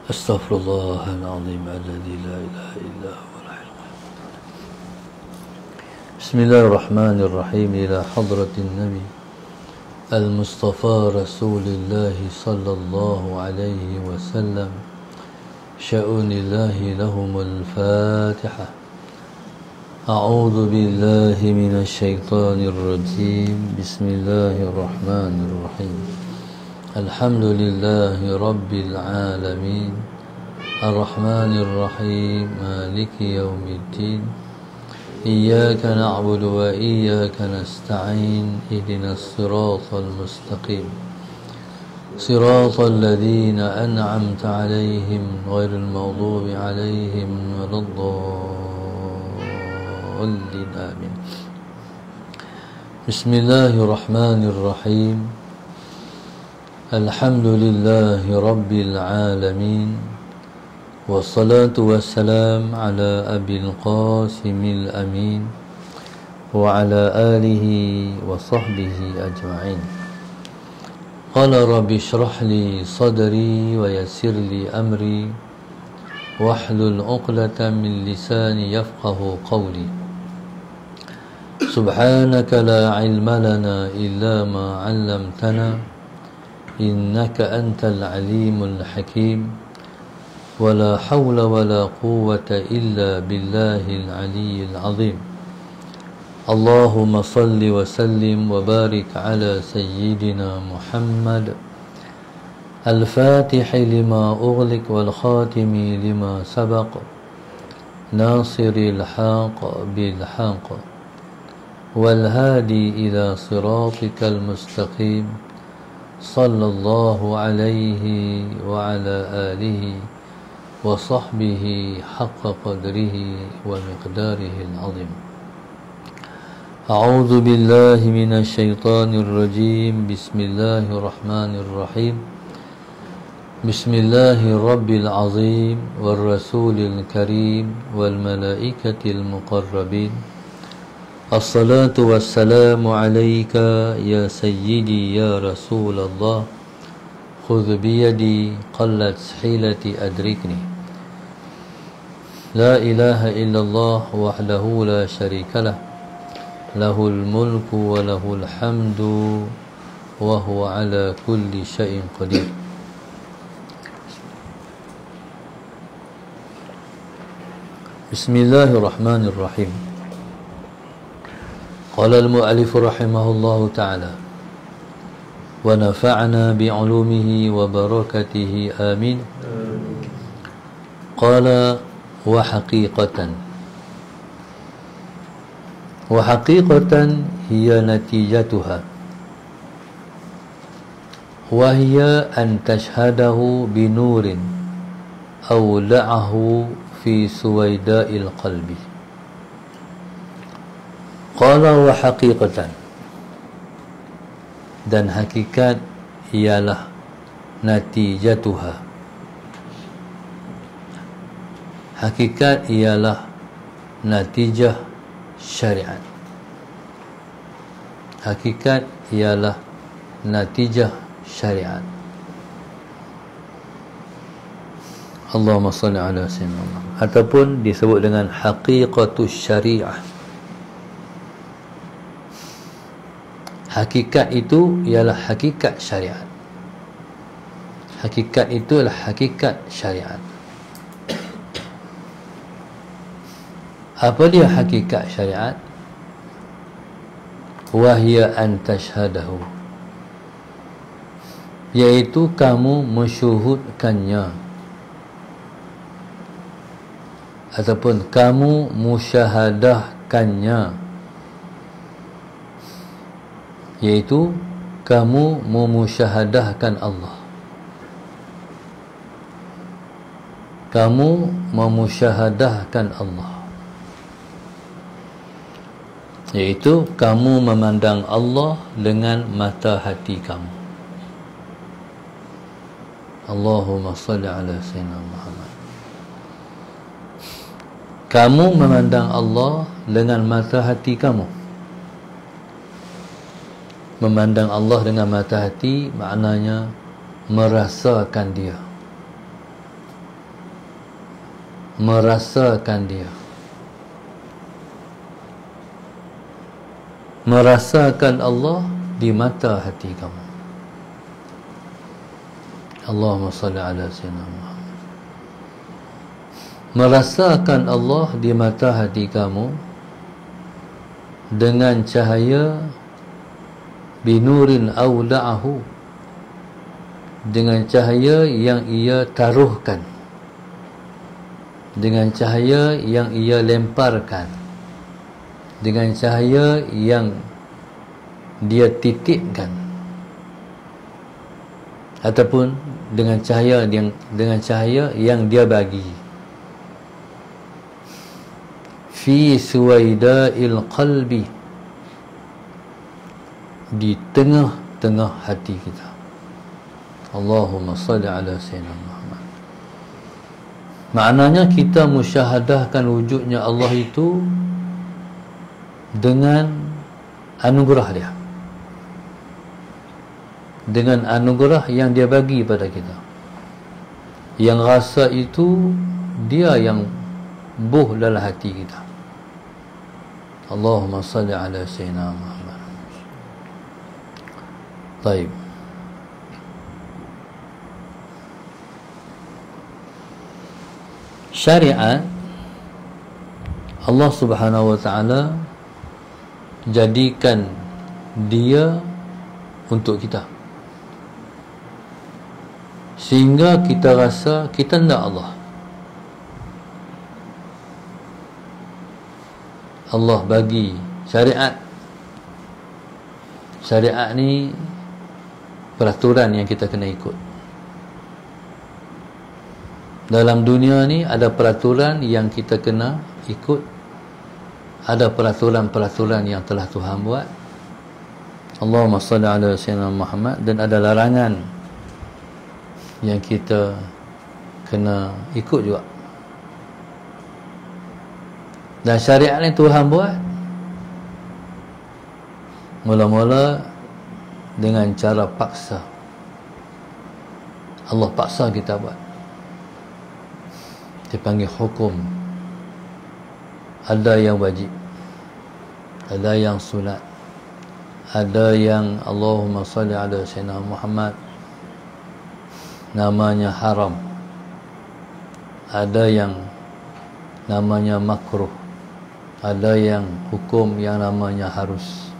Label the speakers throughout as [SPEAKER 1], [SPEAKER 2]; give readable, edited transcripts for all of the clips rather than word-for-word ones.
[SPEAKER 1] Astaghfirullahaladzim alladzi la ilaha illa huwal hayyul qayyum. Bismillahirrahmanirrahim. Ila hadratin Nabi Al-Mustafa Rasulillahi sallallahu alaihi wasallam. Sya'unillahi lahumul Fatihah. A'udzu billahi minasy syaithanir rajim. Bismillahirrahmanirrahim. Alhamdulillahi rabbil alamin. Ar-Rahmanir Rahim. Maliki yaumiddin. Iyyaka na'budu wa iyyaka nasta'in. Ihdinas siratal mustaqim. Siratal ladzina an'amta 'alaihim ghairil maghdubi 'alaihim waladdallin. Amin. Bismillahirrahmanirrahim. Alhamdulillahi rabbil alamin. Wassalatu wassalam ala abil qasimil amin wa ala alihi wa sahbihi ajma'in. Qala rabbi shrah li sadri wa yassir li amri wahlul 'uqdatam min lisani yafqahu qawli. Subhanaka la 'ilma lana illa ma 'allamtana innaka antal alimul hakim. Wala hawla wala quwwata illa billahil aliyyil azim. Allahumma salli wa sallim wa barik ala sayyidina Muhammad al-fatihi lima ughliq wal khatimi lima sabaq nasiril haqq bil haqq wal hadi ila siratikal mustaqim. Sallallahu alaihi wa ala alihi wa sahbihi haqqa qadrihi wa miqdarihi al-azim. A'udzu billahi minasy syaithanir rajim. Bismillahirrahmanirrahim. Bismillahirabbil azim war rasulil karim wal malaikatil muqarrabin. Assalatu wassalamu alayka ya sayyidi ya Rasulullah. Khudh biyadi qallat hilati adrikni. La ilaha illallah wahdahu la syarikalah. Lahul mulku wa lahul hamdu wa huwa ala kulli syai'in qadir. Bismillahirrahmanirrahim. Qala al-mu'allif rahimahullahu ta'ala wa nafa'na bi'ulumihi wa barakatihi amin. Qala wa haqiqatan hiya natijatuha wa hiya an tashhadahu binurin awla'ahu fi suwaida'il qalbi. Qala wa haqiqatan, dan hakikat ialah natijatuha. Hakikat ialah natijah syariat. Hakikat ialah natijah syariat. Allahumma salli ala sayyidina Muhammad. Ataupun disebut dengan haqiqatus syariah. Hakikat itu ialah hakikat syariat. Hakikat itu adalah hakikat syariat. Apa dia hakikat syariat? Wahya an tashhadahu, yaitu kamu mensyuhudkannya ataupun kamu musyahadahkannya, yaitu kamu memusyahadahkan Allah. Kamu memusyahadahkan Allah, yaitu kamu memandang Allah dengan mata hati kamu. Allahumma salli ala sayyidina Muhammad. Kamu memandang Allah dengan mata hati kamu. Memandang Allah dengan mata hati maknanya merasakan dia, merasakan dia, merasakan Allah di mata hati kamu. Allahumma salli ala sayyidina Muhammad. Merasakan Allah di mata hati kamu dengan cahaya binurin awla'ahu, dengan cahaya yang ia taruhkan, dengan cahaya yang ia lemparkan, dengan cahaya yang dia titipkan, ataupun dengan cahaya yang dia bagi. Fi suwaida'il qalbi, di tengah-tengah hati kita. Allahumma salli ala sayyidina Muhammad. Maknanya kita musyahadahkan wujudnya Allah itu dengan anugerah dia, dengan anugerah yang dia bagi pada kita. Yang rasa itu dia yang buh dalam hati kita. Allahumma salli ala sayyidina Muhammad. Baik. Syariat Allah Subhanahu wa taala jadikan dia untuk kita, sehingga kita rasa kita tidak Allah. Allah bagi syariat. Syariat ni peraturan yang kita kena ikut. Dalam dunia ni ada peraturan yang kita kena ikut, ada peraturan-peraturan yang telah Tuhan buat. Allahumma salli ala sayyidina Muhammad. Dan ada larangan yang kita kena ikut juga. Dan syariat ni Tuhan buat mula-mula dengan cara paksa. Allah paksa kita buat. Dipanggil hukum. Ada yang wajib, ada yang sunat, ada yang Allahumma salli ala sayyidina Muhammad namanya haram, ada yang namanya makruh, ada yang hukum yang namanya harus.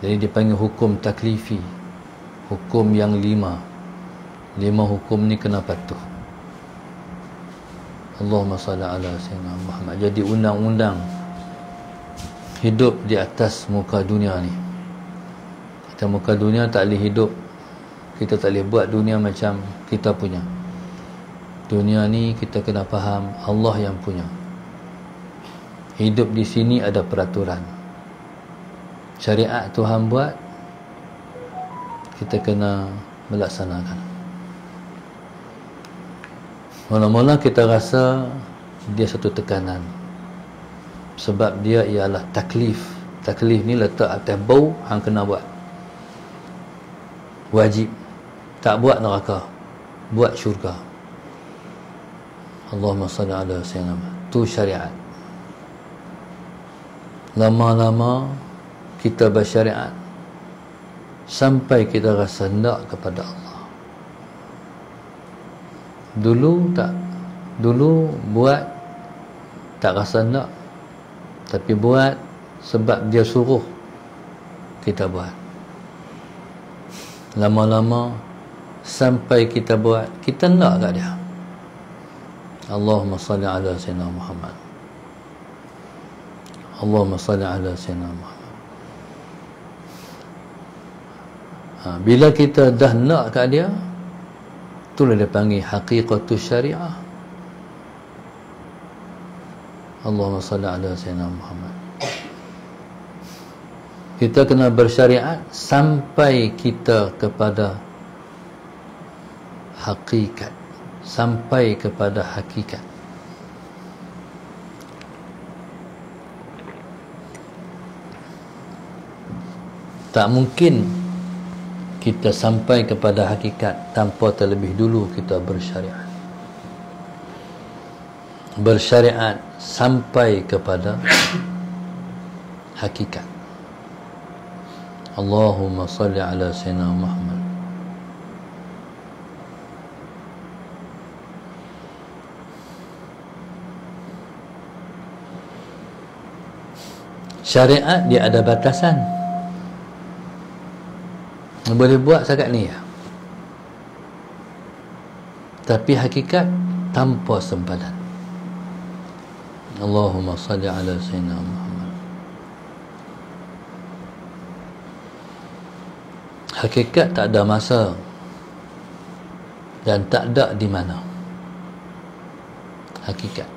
[SPEAKER 1] Jadi dipanggil hukum taklifi, hukum yang lima hukum ni kena patuh. Allahumma salli ala sayyidina Muhammad. Jadi undang-undang hidup di atas muka dunia ni. Atas muka dunia tak boleh hidup, kita tak boleh buat dunia macam kita punya. Dunia ni kita kena faham Allah yang punya. Hidup di sini ada peraturan. Syariat Tuhan buat, kita kena melaksanakan. Mula-mula kita rasa dia satu tekanan, sebab dia ialah taklif. Taklif ni letak atas bau, hang kena buat. Wajib. Tak buat neraka, buat syurga. Allahumma salli ala sayyidina Muhammad. Tu syariat. Lama-lama kita bersyariat sampai kita rasa nak kepada Allah. Dulu buat tak rasa nak, tapi buat sebab dia suruh kita buat. Lama-lama sampai kita buat, kita nak kat dia. Allahumma salli ala sayyidina Muhammad. Allahumma salli ala sayyidina Muhammad. Bila kita dah nak kat dia, itulah dia panggil haqiqatus syariah. Allahumma salli ala sayyidina Muhammad. Kita kena bersyariat sampai kita kepada hakikat, sampai kepada hakikat. Tak mungkin kita sampai kepada hakikat tanpa terlebih dulu kita bersyariat. Bersyariat sampai kepada hakikat. Allahumma salli ala sayyidina Muhammad. Syariat dia ada batasan. Boleh buat setakat ni ya. Tapi hakikat tanpa sempadan. Allahumma salli ala sayyidina Muhammad. Hakikat tak ada masa dan tak ada di mana. Hakikat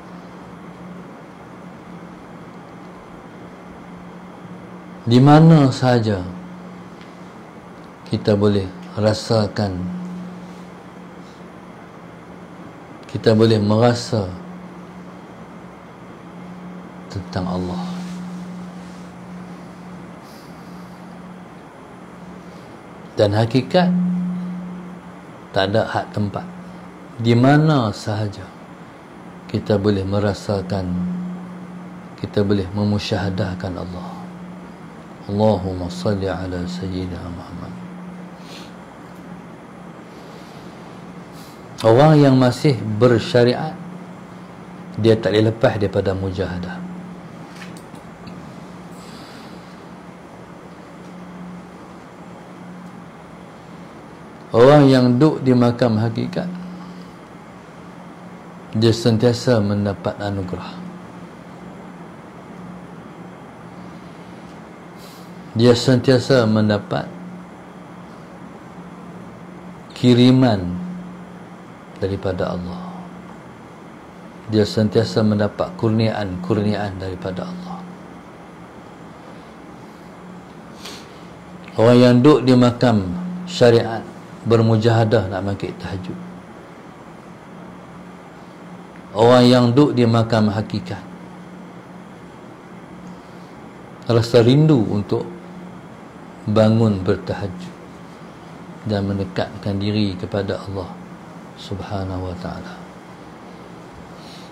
[SPEAKER 1] di mana sahaja kita boleh rasakan, kita boleh merasa tentang Allah. Dan hakikat tak ada had tempat. Di mana sahaja kita boleh merasakan, kita boleh memusyahadahkan Allah. Allahumma salli ala sayyidina Muhammad. Orang yang masih bersyariat, dia tak boleh lepas daripada mujahadah. Orang yang duduk di makam hakikat, dia sentiasa mendapat anugerah. Dia sentiasa mendapat kiriman daripada Allah. Dia sentiasa mendapat kurniaan daripada Allah. Orang yang duduk di makam syariat, bermujahadah nak bangkit tahajud. Orang yang duduk di makam hakikat, rasa rindu untuk bangun bertahajud dan mendekatkan diri kepada Allah Subhanahu wa ta'ala.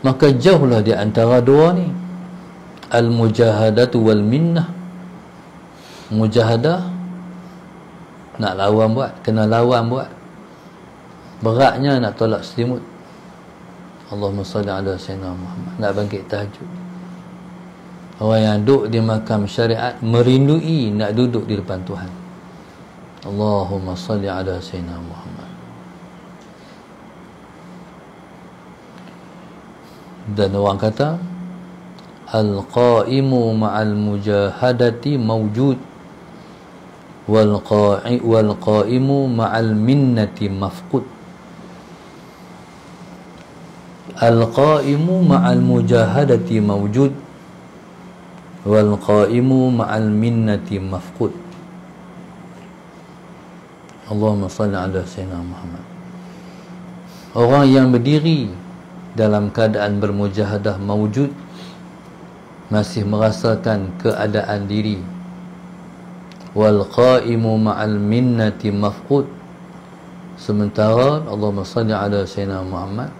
[SPEAKER 1] Maka jauhlah di antara dua ni, al-mujahadatu wal minnah. Mujahadah nak lawan buat, kena lawan buat. Beratnya nak tolak selimut. Allahumma salli ala sayyidina Muhammad, nak bangkit tahajud. Orang yang duduk di makam syariat merindui nak duduk di depan Tuhan. Allahumma salli ala sayyidina Muhammad. Dan orang kata al-qa'imu ma'al mujahadati mawjud wal qa'imu ma'al minnati mafqud. Al-qa'imu ma'al mujahadati mawjud wal qa'imu ma'al minnati mafqud. Allahumma salli ala sayyidina Muhammad. Orang yang berdiri dalam keadaan bermujahadah mawjud, masih merasakan keadaan diri, wal qa'imu ma'al minnati mafqud, sementara Allahumma salli ala sayyidina Muhammad,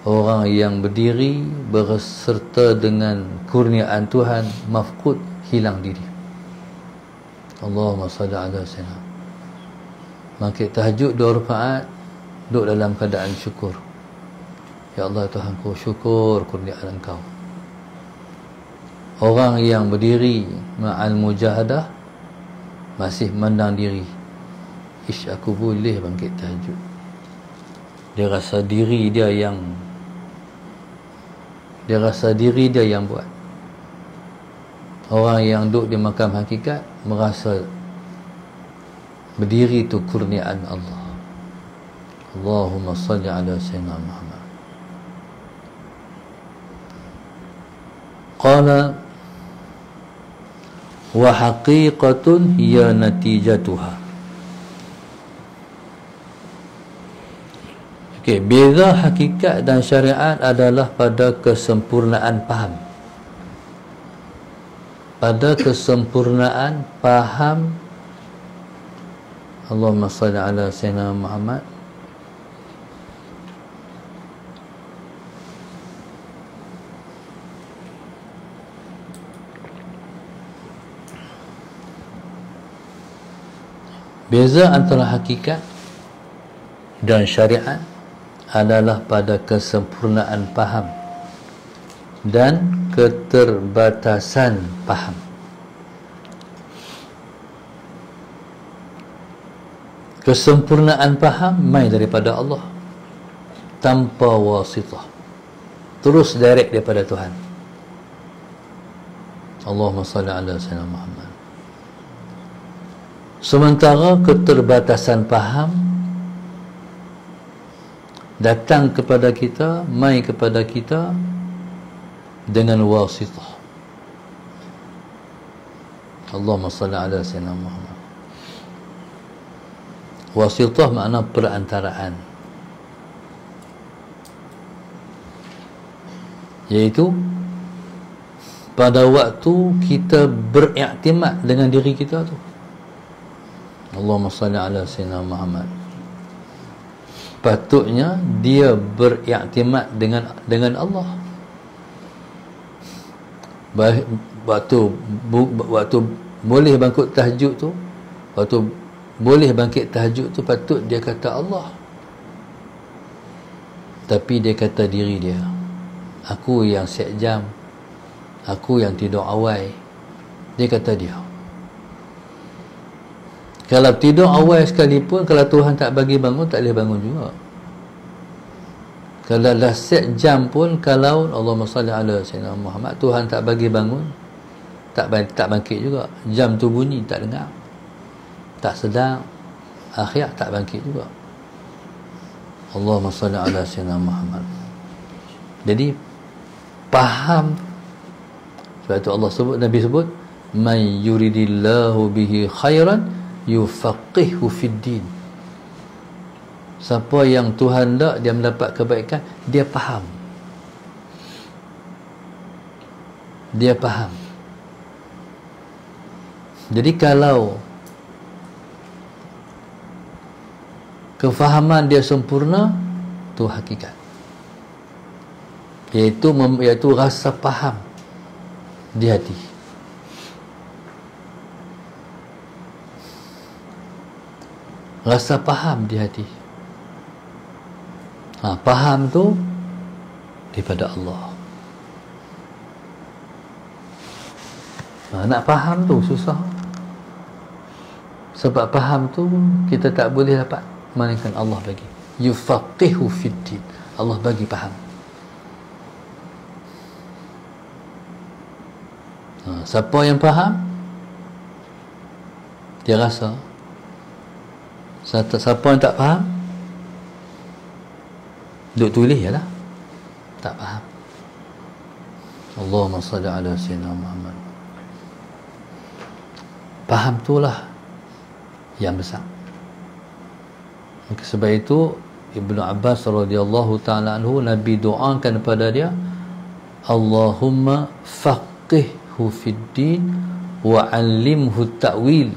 [SPEAKER 1] orang yang berdiri berserta dengan kurniaan Tuhan, mafqud, hilang diri. Allahumma salli ala sayyidina. Bangkit tahajud 2 rakaat, duduk dalam keadaan syukur. Ya Allah Tuhanku, syukur kurniaan Engkau. Orang yang berdiri ma'al mujahadah masih mandang diri, ish, aku boleh bangkit tahajud. Dia rasa diri dia yang buat. Orang yang duduk di makam hakikat merasa berdiri itu kurniaan Allah. Allahumma salli ala sayyidina Muhammad. Qala wa haqiqatun hiya natijatuha. Okey, beza hakikat dan syariat adalah pada kesempurnaan faham. Pada kesempurnaan faham Allahumma salli ala Sayyidina Muhammad. Beza antara hakikat dan syariat adalah pada kesempurnaan faham dan keterbatasan faham. Kesempurnaan faham mai daripada Allah tanpa wasitah, terus direct daripada Tuhan. Allahumma salli ala Sayyidina Muhammad. Sementara keterbatasan faham datang kepada kita, mai kepada kita dengan wasitah. Allahumma salli ala Sayyidina Muhammad. Wasitah makna perantaraan, iaitu pada waktu kita beriktimad dengan diri kita tu. Allahumma salli ala Sayyidina Muhammad. Patutnya dia beriktimad dengan Allah. Waktu boleh bangkit tahajud tu, waktu boleh bangkit tahajud tu, patut dia kata Allah. Tapi dia kata diri dia, aku yang set jam, aku yang tidur awal. Dia kata dia. Kalau tidur awal sekalipun, kalau Tuhan tak bagi bangun, tak boleh bangun juga. Kalau dah set jam pun, kalau Allahumma salli ala Sayyidina Muhammad, Tuhan tak bagi bangun, tak bangkit juga. Jam tu bunyi, tak dengar, tak sedar, akhir tak bangkit juga. Allahumma salli ala Sayyidina Muhammad. Jadi faham. Sebab itu Allah sebut, Nabi sebut, man yuridillahu bihi khairan yufaqihu fid din. Siapa yang Tuhan nak dia mendapat kebaikan, dia faham. Dia faham. Jadi kalau kefahaman dia sempurna, tu hakikat, iaitu rasa faham di hati. Rasa faham di hati. Faham tu daripada Allah. Nak faham tu susah. Sebab faham tu kita tak boleh dapat, melainkan Allah bagi. Yufaqihu fid din. Allah bagi faham. Siapa yang faham, dia rasa. Siapa yang tak faham, duk tulis je lah, tak faham. Allahumma salli ala Sayyidina Muhammad. Faham itulah yang besar. Maka sebab itu Ibnu Abbas radhiyallahu ta'ala anhu, Nabi doakan kepada dia, Allahumma faqihhu fid din wa 'allimhu ta'wil.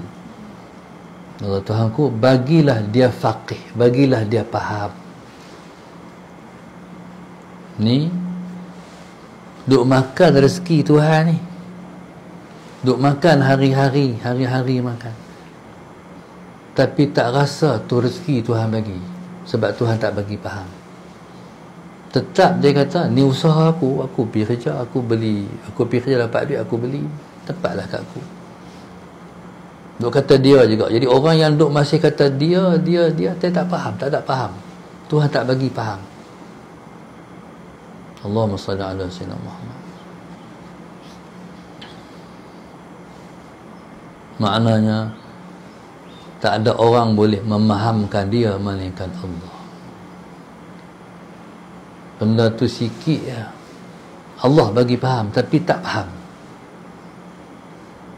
[SPEAKER 1] Allah Tuhanku, bagilah dia faqih, bagilah dia faham. Ni duk makan rezeki Tuhan ni, duk makan hari-hari makan, tapi tak rasa tu rezeki Tuhan bagi, sebab Tuhan tak bagi faham. Tetap dia kata, ni usaha aku pergi kerja, aku pergi kerja dapat duit, aku beli, tepatlah kat aku. Duk kata dia juga. Jadi orang yang duk masih kata dia tak faham, tak ada faham. Tuhan tak bagi faham. Allahumma salli ala Sayyidina Muhammad. Maknanya tak ada orang boleh memahamkan dia melainkan Allah. Benda tu sikit ya, Allah bagi faham tapi tak faham.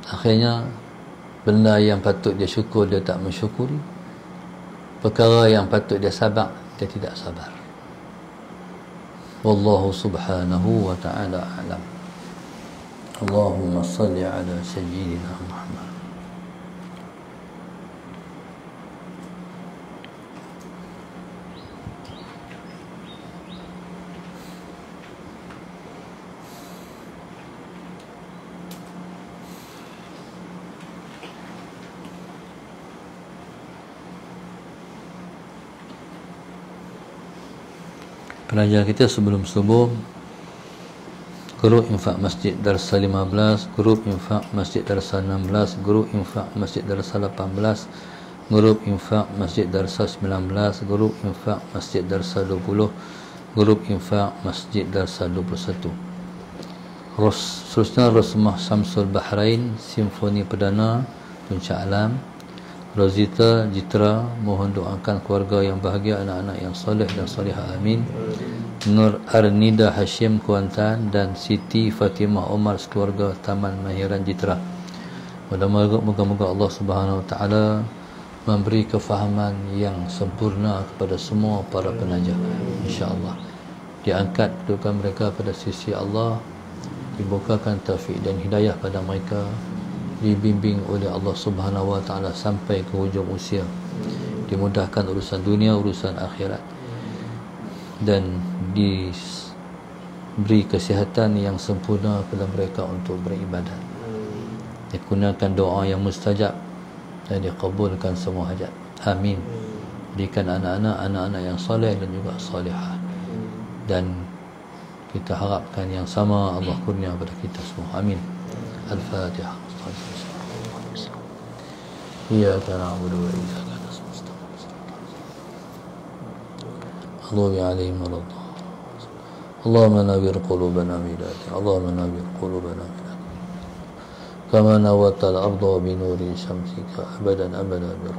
[SPEAKER 1] Akhirnya benda yang patut dia syukur, dia tak mensyukuri. Perkara yang patut dia sabar, dia tidak sabar. Wallahu subhanahu wa ta'ala a'lam. Allahumma salli ala Sayyidina Muhammad. Pelajar kita sebelum subuh, grup infak masjid Darsa 15, grup infak masjid Darsa 16, grup infak masjid Darsa 18, grup infak masjid Darsa 19, grup infak masjid Darsa 20, grup infak masjid Darsa 21. Seterusnya Rosmah Samsul Bahrain, Simfoni Perdana Puncak Alam, Rosita Jitra, mohon doakan keluarga yang bahagia, anak-anak yang soleh dan solehah, amin. Nur Arnida Hashim Kuantan dan Siti Fatimah Omar sekeluarga Taman Mahiran Jitra. Moga-moga Allah Subhanahu Wa Taala memberi kefahaman yang sempurna kepada semua para penaja, insya-Allah. Diangkat kedudukan mereka pada sisi Allah, dibukakan taufik dan hidayah pada mereka, dibimbing oleh Allah Subhanahu Wa Taala sampai ke hujung usia, dimudahkan urusan dunia, urusan akhirat, dan diberi kesihatan yang sempurna kepada mereka untuk beribadat. Digunakan doa yang mustajab dan dikabulkan semua hajat, amin. Berikan anak-anak yang soleh dan juga solehah, dan kita harapkan yang sama Allah kurnia kepada kita semua, amin. Al-Fatihah. Iyyaka na'budu wa iyyaka nasta'in. Allahu a'lam wallahu. Allahumma nawwir qulubana bidayati, Allahumma nawwir qulubana bidayati, kama nawwarta al-ardha bi nuri syamsika abadan bi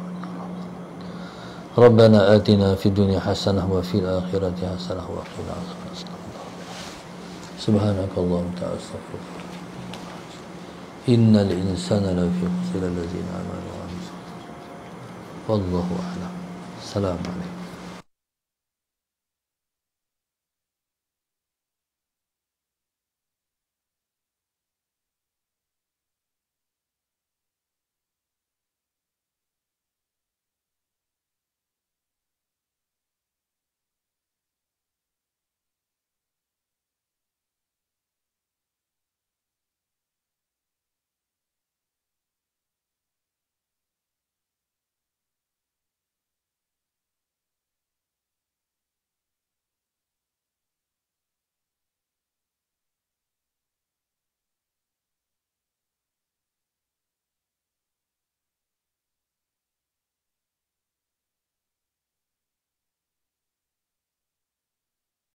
[SPEAKER 1] Rabbana atina fid dunya hasanah wa fil akhirati hasanah wa qina adzaban nar. Subhanakallahumma wa ta'ala. Innal insana lafi khusr allazina amanu wa amilus salihati. Wallahu a'lam. Assalamualaikum.